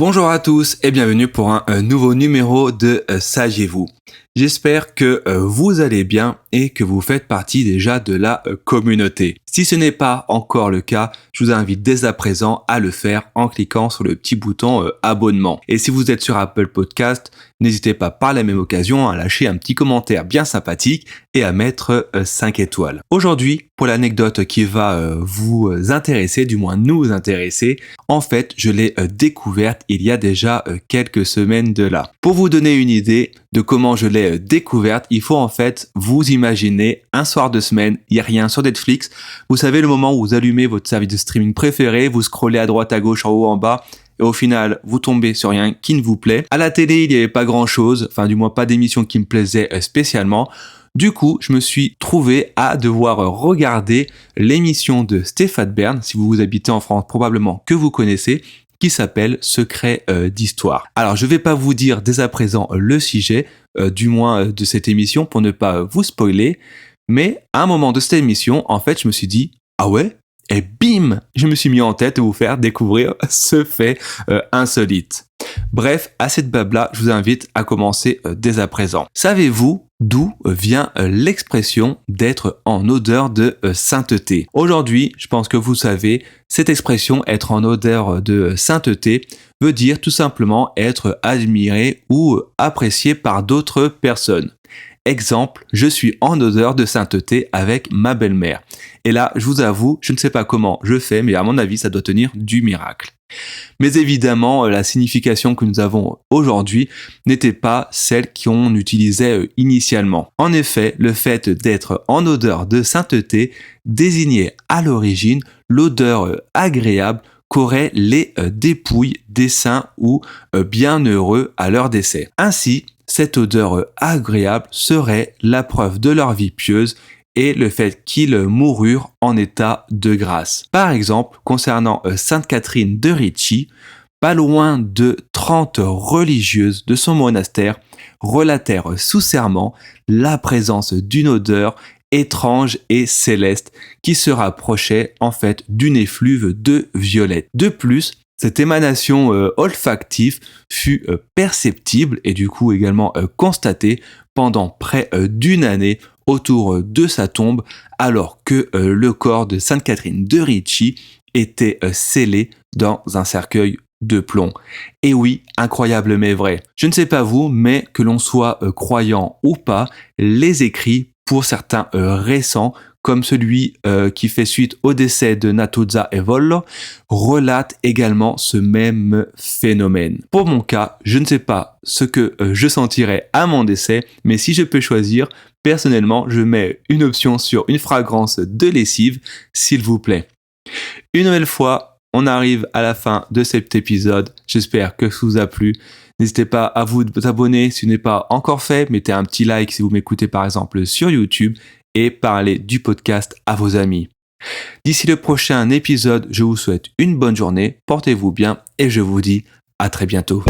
Bonjour à tous et bienvenue pour un nouveau numéro de Saviez-vous. J'espère que vous allez bien et que vous faites partie déjà de la communauté. Si ce n'est pas encore le cas, je vous invite dès à présent à le faire en cliquant sur le petit bouton abonnement. Et si vous êtes sur Apple Podcast, n'hésitez pas par la même occasion à lâcher un petit commentaire bien sympathique et à mettre 5 étoiles. Aujourd'hui, pour l'anecdote qui va vous intéresser, du moins nous intéresser, en fait, je l'ai découverte il y a déjà quelques semaines de là. Pour vous donner une idée de comment je l'ai découverte, il faut en fait vous imaginer un soir de semaine, il n'y a rien sur Netflix. Vous savez, le moment où vous allumez votre service de streaming préféré, vous scrollez à droite, à gauche, en haut, en bas, et au final, vous tombez sur rien qui ne vous plaît. À la télé, il n'y avait pas grand chose, enfin du moins pas d'émission qui me plaisait spécialement. Du coup, je me suis trouvé à devoir regarder l'émission de Stéphane Bern, si vous habitez en France, probablement que vous connaissez, qui s'appelle Secret d'Histoire. Alors, je vais pas vous dire dès à présent le sujet, du moins de cette émission, pour ne pas vous spoiler, mais à un moment de cette émission, en fait, je me suis dit, ah ouais, et bim, je me suis mis en tête de vous faire découvrir ce fait insolite. Bref, à cette blabla, je vous invite à commencer dès à présent. Savez-vous d'où vient l'expression d'être en odeur de sainteté? Aujourd'hui, je pense que vous savez, cette expression être en odeur de sainteté veut dire tout simplement être admiré ou apprécié par d'autres personnes. Exemple, je suis en odeur de sainteté avec ma belle-mère. Et là, je vous avoue, je ne sais pas comment je fais, mais à mon avis, ça doit tenir du miracle. Mais évidemment, la signification que nous avons aujourd'hui n'était pas celle qu'on utilisait initialement. En effet, le fait d'être en odeur de sainteté désignait à l'origine l'odeur agréable qu'auraient les dépouilles des saints ou bienheureux à leur décès. Ainsi, cette odeur agréable serait la preuve de leur vie pieuse et le fait qu'ils moururent en état de grâce. Par exemple, concernant Sainte Catherine de Ricci, pas loin de 30 religieuses de son monastère relatèrent sous serment la présence d'une odeur étrange et céleste qui se rapprochait en fait d'une effluve de violette. De plus, cette émanation olfactive fut perceptible et du coup également constatée pendant près d'une année autour de sa tombe alors que le corps de Sainte Catherine de Ricci était scellé dans un cercueil de plomb. Et oui, incroyable mais vrai. Je ne sais pas vous, mais que l'on soit croyant ou pas, les écrits, pour certains récents, comme celui qui fait suite au décès de Natuzza Evollo, relate également ce même phénomène. Pour mon cas, je ne sais pas ce que je sentirais à mon décès, mais si je peux choisir, personnellement, je mets une option sur une fragrance de lessive, s'il vous plaît. Une nouvelle fois, on arrive à la fin de cet épisode. J'espère que ça vous a plu. N'hésitez pas à vous abonner si ce n'est pas encore fait. Mettez un petit like si vous m'écoutez par exemple sur YouTube et parlez du podcast à vos amis. D'ici le prochain épisode, je vous souhaite une bonne journée, portez-vous bien et je vous dis à très bientôt.